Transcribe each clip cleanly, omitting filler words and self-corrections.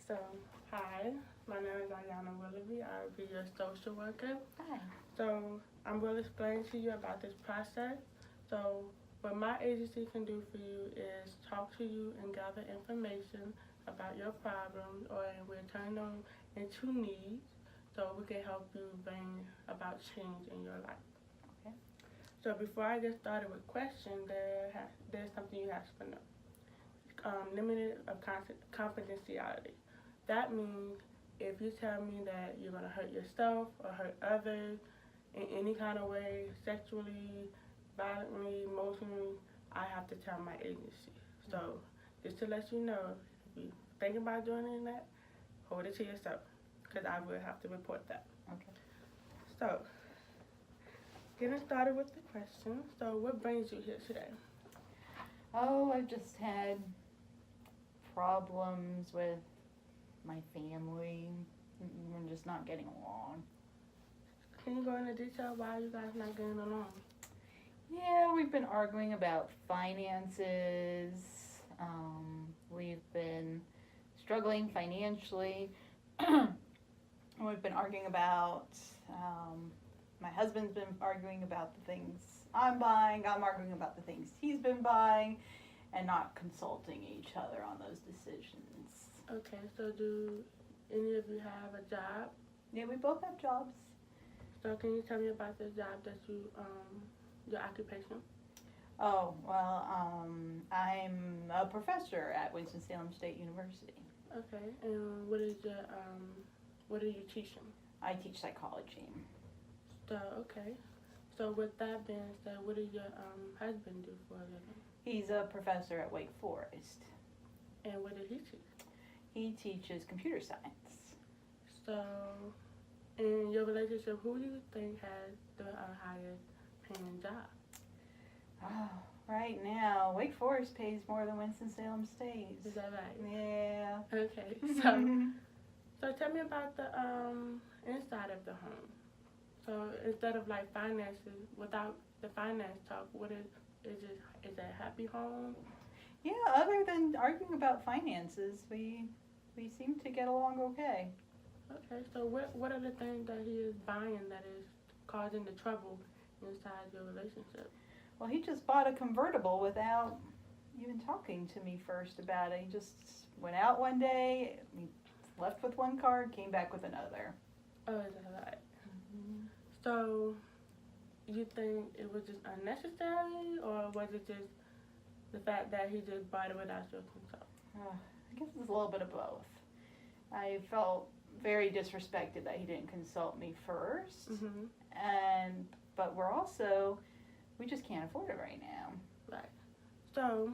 So, hi, my name is Ayanna.Willoughby. I'll be your social worker. Hi. So, I'm going to explain to you about this process. So, what my agency can do for you is talk to you and gather information about your problems, or we'll turn them into needs so we can help you bring about change in your life. Okay. So, before I get started with questions, there's something you have to know. Limited of confidentiality. That means if you tell me that you're going to hurt yourself or hurt others in any kind of way, sexually, violently, emotionally, I have to tell my agency. So just to let you know, if you think about doing that, hold it to yourself, because I will have to report that. Okay. So, getting started with the question. So, what brings you here today? Oh, I've just had problems with my family. We're just not getting along. Can you go into detail why you guys not getting along? Yeah, we've been arguing about finances. We've been struggling financially. We've been arguing about, my husband's been arguing about the things I'm buying. I'm arguing about the things he's been buying, and not consulting each other on those decisions. Okay, so do any of you have a job? Yeah, we both have jobs. So can you tell me about the job that you, your occupation? Oh, well, I'm a professor at Winston-Salem State University. Okay, and what are you teaching? I teach psychology. So, okay. So with that being said, what does your husband do for a living? He's a professor at Wake Forest. And what did he teach? He teaches computer science. So, in your relationship, who do you think has the highest paying job? Oh, right now, Wake Forest pays more than Winston-Salem State. Is that right? Yeah. Okay, so tell me about the inside of the home. So instead of like finances, without the finance talk, what is it? Is it a happy home? Yeah, other than arguing about finances, we seem to get along okay. Okay, so what are the things that he is buying that is causing the trouble inside your relationship? Well, he just bought a convertible without even talking to me first about it. He just went out one day, he left with one car, came back with another. Oh, is that right? Mm-hmm. So, you think it was just unnecessary, or was it just the fact that he just bought it without your consent? I guess it's a little bit of both. I felt very disrespected that he didn't consult me first, but we just can't afford it right now. Right. So,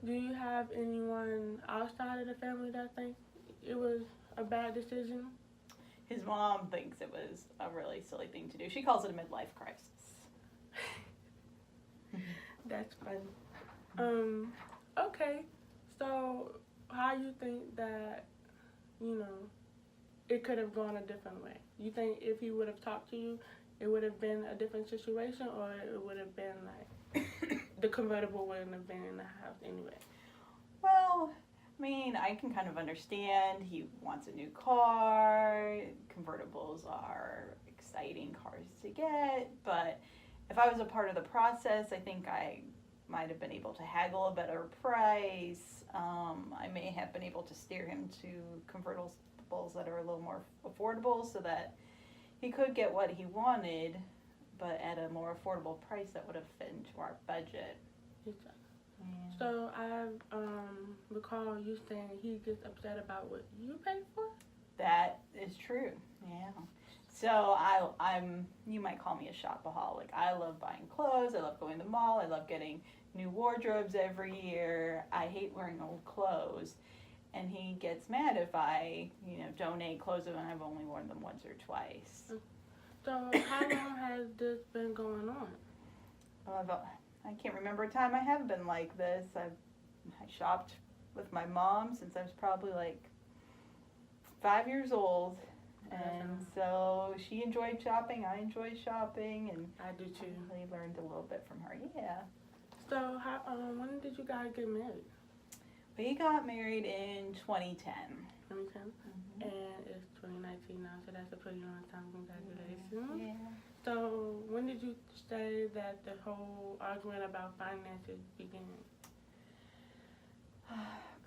do you have anyone outside of the family that thinks it was a bad decision? His mom thinks it was a really silly thing to do. She calls it a midlife crisis. That's funny. Okay. So, how you think that, it could have gone a different way? You think if he would have talked to you, it would have been a different situation, or it would have been like the convertible wouldn't have been in the house anyway? Well, I mean, I can kind of understand. He wants a new car. Convertibles are exciting cars to get, but if I was a part of the process, I think I might have been able to haggle a better price. I may have been able to steer him to convertibles that are a little more affordable so that he could get what he wanted, but at a more affordable price that would have fit into our budget. Exactly. Yeah. So I recall you saying he gets upset about what you pay for? That is true, yeah. So I'm, you might call me a shopaholic. I love buying clothes, I love going to the mall, I love getting new wardrobes every year. I hate wearing old clothes. And he gets mad if I, donate clothes and I've only worn them once or twice. So how long has this been going on? I can't remember a time I haven't been like this. I shopped with my mom since I was probably like 5 years old. And so she enjoyed shopping, I enjoyed shopping, and I do too. I learned a little bit from her, yeah. So when did you guys get married? We got married in 2010. 2010? And it's 2019 now, so that's a pretty long time. Congratulations. Yeah. So when did you say that the whole argument about finances began?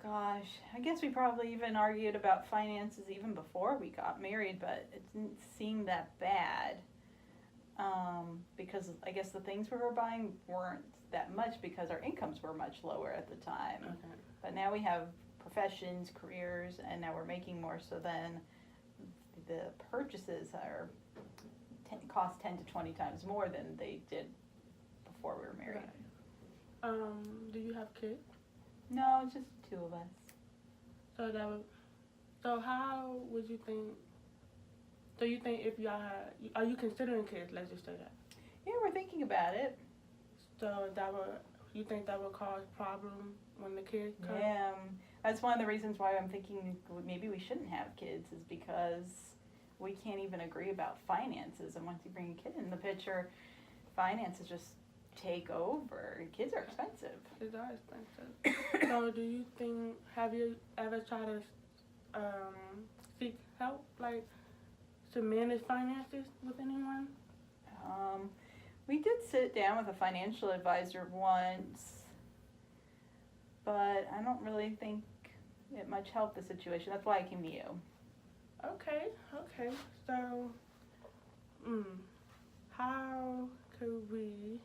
Gosh, I guess we probably even argued about finances even before we got married, but it didn't seem that bad. Because I guess the things we were buying weren't that much because our incomes were much lower at the time. Okay. But now we have professions, careers, and now we're making more, so then the purchases are cost 10 to 20 times more than they did before we were married. Right. Do you have kids? No, it's just two of us. So how would you think? So you think if y'all are you considering kids? Let's just say that. Yeah, we're thinking about it. So you think that would cause problems when the kids come? Yeah, that's one of the reasons why I'm thinking maybe we shouldn't have kids, is because we can't even agree about finances. And once you bring a kid in the picture, finances just take over. Kids are expensive. Kids are expensive. So do you think, have you ever tried to seek help, like to manage finances with anyone? We did sit down with a financial advisor once, but I don't really think it much helped the situation. That's why I came to you. Okay. So, how could we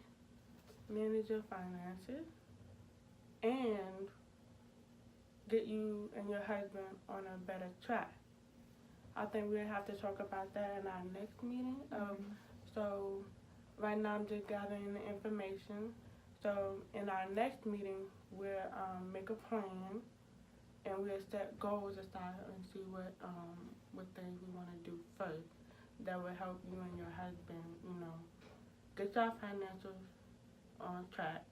manage your finances and get you and your husband on a better track? I think we'll have to talk about that in our next meeting. So right now I'm just gathering the information. So in our next meeting, we'll make a plan and we'll set goals aside and see what things we want to do first that will help you and your husband, get your financials on track.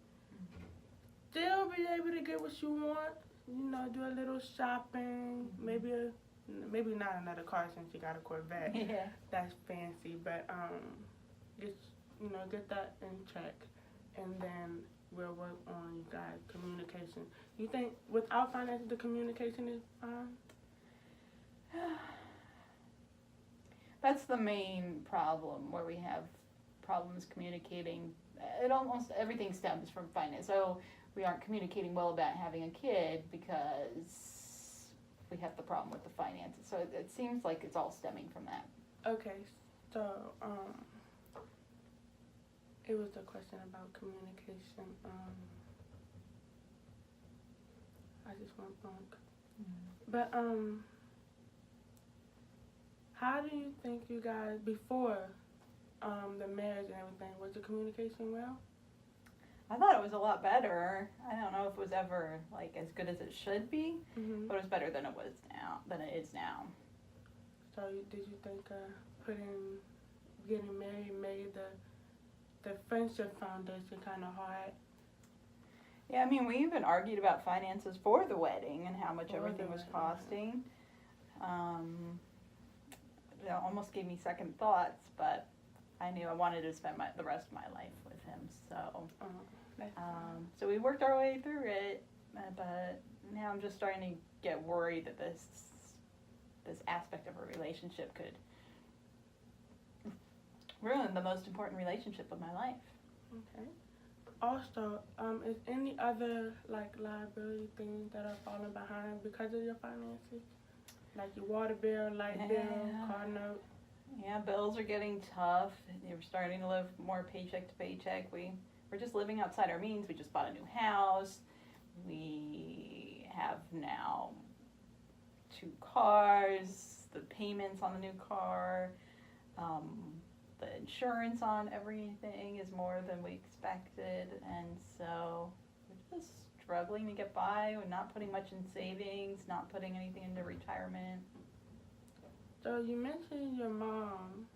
Still be able to get what you want, do a little shopping, maybe not another car since you got a Corvette. Yeah. That's fancy, but get that in check, and then we'll work on you guys' communication. You think without finances the communication is fine? That's the main problem, where we have problems communicating. Almost everything stems from finance. So we aren't communicating well about having a kid because we have the problem with the finances. So it seems like it's all stemming from that. Okay, so it was a question about communication. I just went blank. But how do you think you guys, before the marriage and everything, was the communication well? I thought it was a lot better. I don't know if it was ever like as good as it should be, but it was better than it is now. So did you think getting married made the friendship foundation kind of hard? Yeah, I mean, we even argued about finances for the wedding and how much everything was costing. It almost gave me second thoughts, but I knew I wanted to spend the rest of my life with him. So we worked our way through it, but now I'm just starting to get worried that this aspect of a relationship could ruin the most important relationship of my life. Okay. Also, is any other liability things that are falling behind because of your finances? Like your water bill, light bill, car note? Yeah, bills are getting tough. We're starting to live more paycheck to paycheck. We're just living outside our means. We just bought a new house. We have now 2 cars, the payments on the new car, the insurance on everything is more than we expected, and so we're just struggling to get by. We're not putting much in savings, not putting anything into retirement. So you mentioned your mom.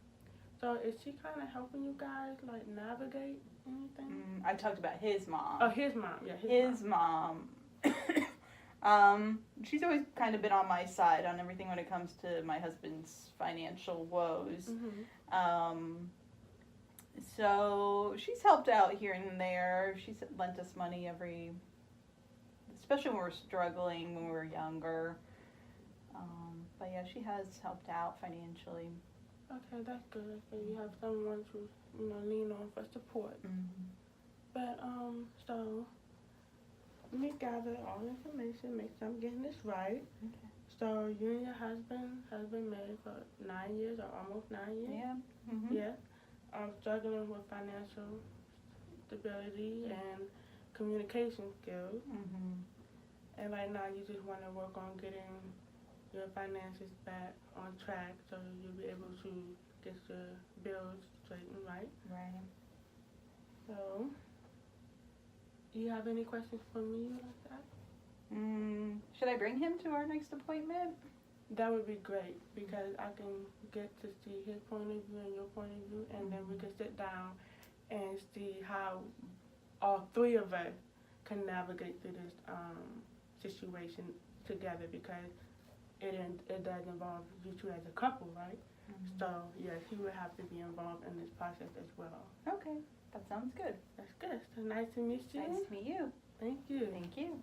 So is she kind of helping you guys navigate anything? I talked about his mom. Oh, his mom. Yeah, his mom. She's always kind of been on my side on everything when it comes to my husband's financial woes. So she's helped out here and there. She's lent us money especially when we're struggling, when we were younger. But yeah, she has helped out financially. Okay, that's good. So you have someone to, lean on for support. Mm-hmm. But, so, let me gather all the information, make sure I'm getting this right. Okay. So, you and your husband has been married for 9 years or almost 9 years? Yeah. Mm-hmm. Yeah. Struggling with financial stability and communication skills. Mm-hmm. And right now you just want to work on getting your finances back on track so you'll be able to get your bills straightened, right? Right. So, do you have any questions for me like that? Should I bring him to our next appointment? That would be great because I can get to see his point of view and your point of view, and then we can sit down and see how all three of us can navigate through this situation together, because it does involve you two as a couple, right? Mm-hmm. So yes, he would have to be involved in this process as well. Okay, that sounds good. That's good. So nice to meet you. Nice to meet you. Thank you. Thank you.